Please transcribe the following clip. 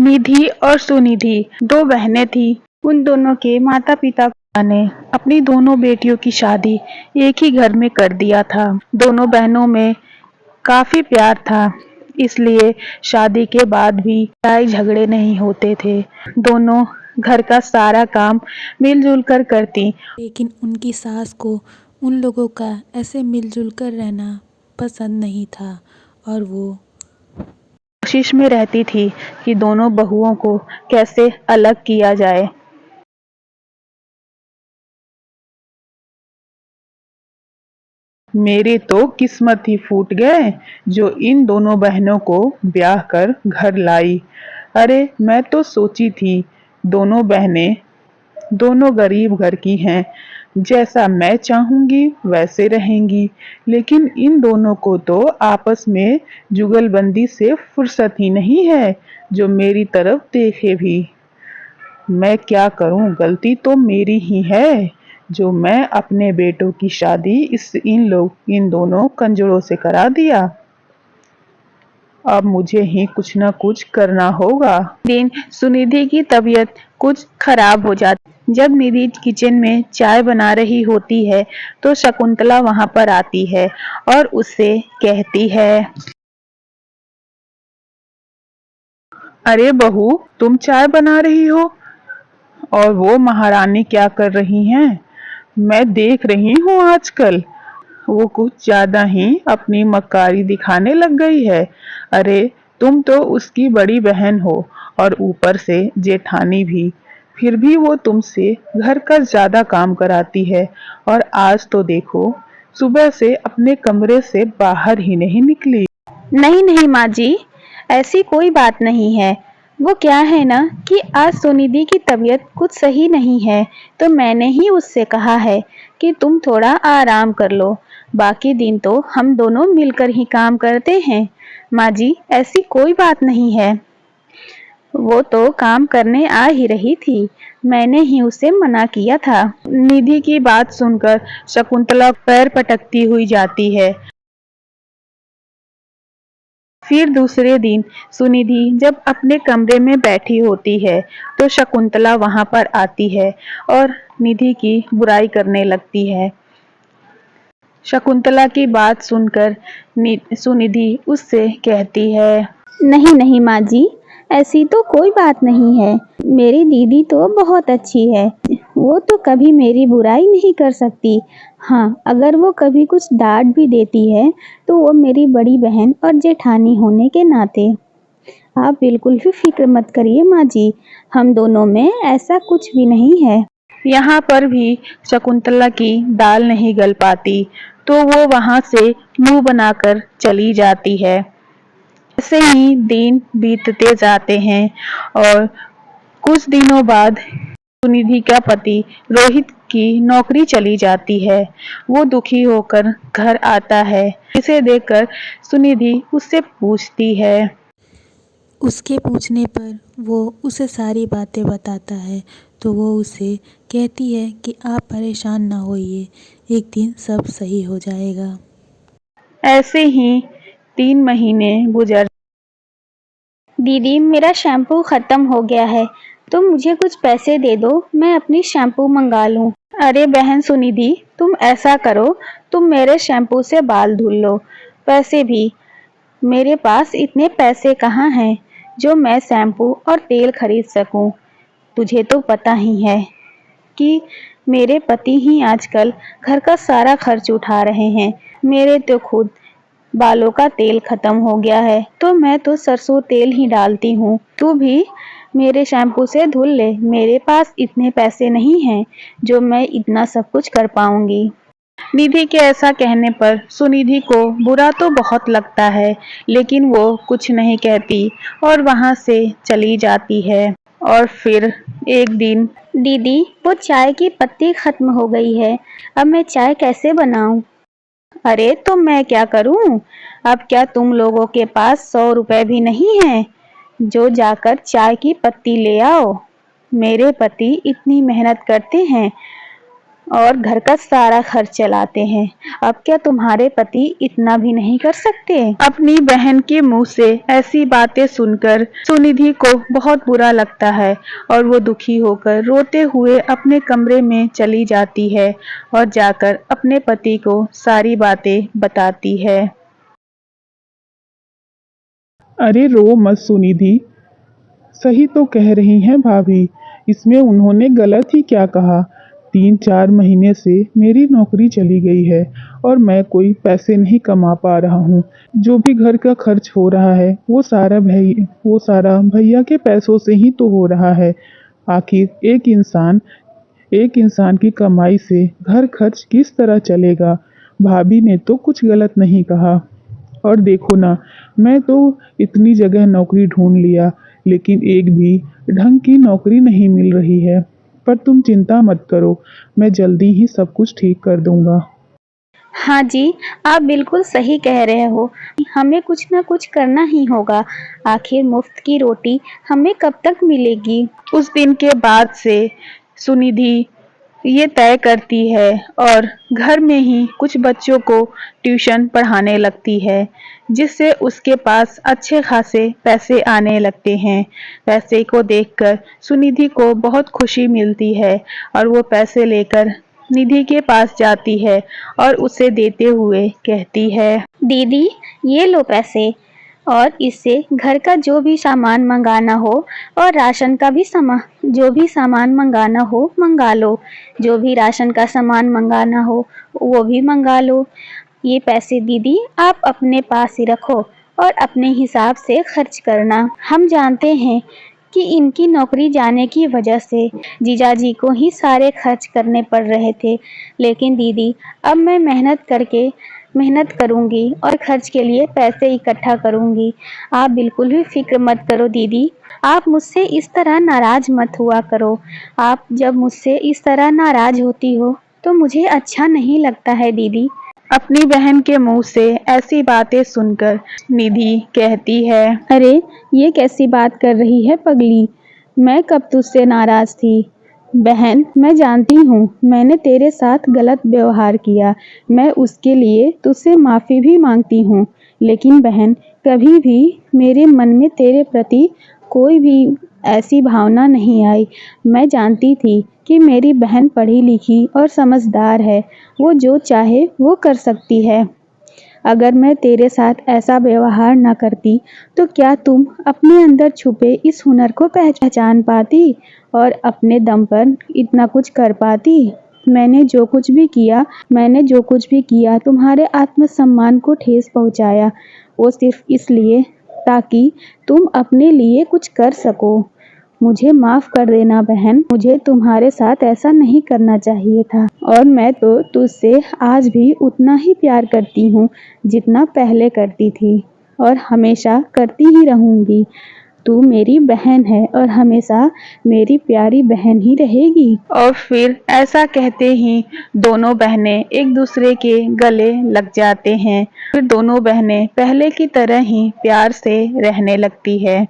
निधि और सुनिधि दो बहनें थी। उन दोनों के माता पिता ने अपनी दोनों बेटियों की शादी एक ही घर में कर दिया था। दोनों बहनों में काफी प्यार था, इसलिए शादी के बाद भी लड़ाई झगड़े नहीं होते थे। दोनों घर का सारा काम मिलजुल कर करती। लेकिन उनकी सास को उन लोगों का ऐसे मिलजुल कर रहना पसंद नहीं था और वो कोशिश में रहती थी कि दोनों बहुओं को कैसे अलग किया जाए। मेरे तो किस्मत ही फूट गए जो इन दोनों बहनों को ब्याह कर घर लाई। अरे मैं तो सोची थी दोनों बहनें दोनों गरीब घर की हैं, जैसा मैं चाहूंगी वैसे रहेंगी, लेकिन इन दोनों को तो आपस में जुगलबंदी से फुर्सत ही नहीं है जो मेरी तरफ देखे भी। मैं क्या करूं, गलती तो मेरी ही है जो मैं अपने बेटों की शादी इन दोनों कंजरों से करा दिया। अब मुझे ही कुछ न कुछ करना होगा। दिन सुनिधि की तबीयत कुछ खराब हो जाती। जब निधि किचन में चाय बना रही होती है तो शकुंतला वहां पर आती है और उससे कहती है, अरे बहू, तुम चाय बना रही हो और वो महारानी क्या कर रही हैं? मैं देख रही हूँ आजकल वो कुछ ज्यादा ही अपनी मक्कारी दिखाने लग गई है। अरे तुम तो उसकी बड़ी बहन हो और ऊपर से जेठानी भी, फिर भी वो तुमसे घर का ज्यादा काम कराती है। और आज तो देखो सुबह से अपने कमरे से बाहर ही नहीं निकली। नहीं नहीं माँ जी, ऐसी कोई बात नहीं है। वो क्या है ना कि आज सुनिधि की तबीयत कुछ सही नहीं है, तो मैंने ही उससे कहा है कि तुम थोड़ा आराम कर लो। बाकी दिन तो हम दोनों मिलकर ही काम करते हैं। माँ जी, ऐसी कोई बात नहीं है। वो तो काम करने आ ही रही थी, मैंने ही उसे मना किया था। निधि की बात सुनकर शकुंतला पैर पटकती हुई जाती है। फिर दूसरे दिन सुनिधि जब अपने कमरे में बैठी होती है तो शकुंतला वहां पर आती है और निधि की बुराई करने लगती है। शकुंतला की बात सुनकर सुनिधि उससे कहती है, नहीं नहीं माँ जी, ऐसी तो कोई बात नहीं है। मेरी दीदी तो बहुत अच्छी है, वो तो कभी मेरी बुराई नहीं कर सकती। हाँ, अगर वो कभी कुछ डांट भी देती है तो वो मेरी बड़ी बहन और जेठानी होने के नाते। आप बिल्कुल भी फिक्र मत करिए माँ जी, हम दोनों में ऐसा कुछ भी नहीं है। यहाँ पर भी शकुंतला की दाल नहीं गल पाती तो वो वहां से मुंह बनाकर चली जाती है। ऐसे ही दिन बीतते जाते हैं और कुछ दिनों बाद सुनिधि का पति रोहित की नौकरी चली जाती है। वो दुखी होकर घर आता है। इसे देखकर सुनिधि उससे पूछती है, उसके पूछने पर वो उसे सारी बातें बताता है तो वो उसे कहती है कि आप परेशान ना होइए, एक दिन सब सही हो जाएगा। ऐसे ही 3 महीने गुजर। दीदी, मेरा शैम्पू खत्म हो गया है, तो मुझे कुछ पैसे दे दो, मैं अपनी शैम्पू मंगा लूं। अरे बहन सुनिधि, तुम ऐसा करो, तुम मेरे शैम्पू से बाल धुल लो। पैसे भी मेरे पास इतने पैसे कहाँ हैं जो मैं शैम्पू और तेल खरीद सकूं। तुझे तो पता ही है कि मेरे पति ही आजकल घर का सारा खर्च उठा रहे हैं। मेरे तो खुद बालों का तेल खत्म हो गया है तो मैं तो सरसों तेल ही डालती हूँ। तू भी मेरे शैम्पू से धुल ले। मेरे पास इतने पैसे नहीं हैं जो मैं इतना सब कुछ कर पाऊंगी। निधि के ऐसा कहने पर सुनिधि को बुरा तो बहुत लगता है, लेकिन वो कुछ नहीं कहती और वहां से चली जाती है। और फिर एक दिन, दीदी, वो चाय की पत्ती खत्म हो गई है, अब मैं चाय कैसे बनाऊं? अरे तो मैं क्या करूं? अब क्या तुम लोगों के पास 100 रुपए भी नहीं है जो जाकर चाय की पत्ती ले आओ? मेरे पति इतनी मेहनत करते हैं और घर का सारा खर्च चलाते हैं। अब क्या तुम्हारे पति इतना भी नहीं कर सकते? अपनी बहन के मुंह से ऐसी बातें सुनकर सुनिधि को बहुत बुरा लगता है और वो दुखी होकर रोते हुए अपने कमरे में चली जाती है और जाकर अपने पति को सारी बातें बताती है। अरे रो मत सुनिधि, सही तो कह रही हैं भाभी। इसमें उन्होंने गलत ही क्या कहा। 3-4 महीने से मेरी नौकरी चली गई है और मैं कोई पैसे नहीं कमा पा रहा हूँ। जो भी घर का खर्च हो रहा है वो सारा भैया के पैसों से ही तो हो रहा है। आखिर एक इंसान की कमाई से घर खर्च किस तरह चलेगा। भाभी ने तो कुछ गलत नहीं कहा। और देखो ना, मैं तो इतनी जगह नौकरी ढूंढ लिया लेकिन एक भी ढंग की नौकरी नहीं मिल रही है। पर तुम चिंता मत करो, मैं जल्दी ही सब कुछ ठीक कर दूंगा। हाँ जी, आप बिल्कुल सही कह रहे हो। हमें कुछ ना कुछ करना ही होगा। आखिर मुफ्त की रोटी हमें कब तक मिलेगी? उस दिन के बाद से सुनिधि ये तय करती है और घर में ही कुछ बच्चों को ट्यूशन पढ़ाने लगती है, जिससे उसके पास अच्छे खासे पैसे आने लगते हैं। पैसे को देखकर सुनिधि को बहुत खुशी मिलती है और वो पैसे लेकर निधि के पास जाती है और उसे देते हुए कहती है, दीदी, ये लो पैसे, और इससे घर का जो भी सामान मंगाना हो और राशन का भी जो भी सामान मंगाना हो मंगा लो। जो भी राशन का सामान मंगाना हो वो भी मंगा लो। ये पैसे दीदी आप अपने पास ही रखो और अपने हिसाब से खर्च करना। हम जानते हैं कि इनकी नौकरी जाने की वजह से जीजाजी को ही सारे खर्च करने पड़ रहे थे, लेकिन दीदी अब मैं मेहनत करूंगी और खर्च के लिए पैसे इकट्ठा करूंगी। आप बिल्कुल भी फिक्र मत करो दीदी। आप मुझसे इस तरह नाराज मत हुआ करो। आप जब मुझसे इस तरह नाराज होती हो तो मुझे अच्छा नहीं लगता है दीदी। अपनी बहन के मुंह से ऐसी बातें सुनकर निधि कहती है, अरे, ये कैसी बात कर रही है पगली? मैं कब तुझसे नाराज थी? बहन, मैं जानती हूँ मैंने तेरे साथ गलत व्यवहार किया। मैं उसके लिए तुझसे माफ़ी भी मांगती हूँ। लेकिन बहन, कभी भी मेरे मन में तेरे प्रति कोई भी ऐसी भावना नहीं आई। मैं जानती थी कि मेरी बहन पढ़ी लिखी और समझदार है। वो जो चाहे वो कर सकती है। अगर मैं तेरे साथ ऐसा व्यवहार न करती तो क्या तुम अपने अंदर छुपे इस हुनर को पहचान पाती और अपने दम पर इतना कुछ कर पाती? मैंने जो कुछ भी किया तुम्हारे आत्मसम्मान को ठेस पहुंचाया, वो सिर्फ इसलिए ताकि तुम अपने लिए कुछ कर सको। मुझे माफ़ कर देना बहन, मुझे तुम्हारे साथ ऐसा नहीं करना चाहिए था। और मैं तो तुझसे आज भी उतना ही प्यार करती हूँ जितना पहले करती थी और हमेशा करती ही रहूँगी। तू मेरी बहन है और हमेशा मेरी प्यारी बहन ही रहेगी। और फिर ऐसा कहते ही दोनों बहनें एक दूसरे के गले लग जाते हैं। फिर दोनों बहनें पहले की तरह ही प्यार से रहने लगती है।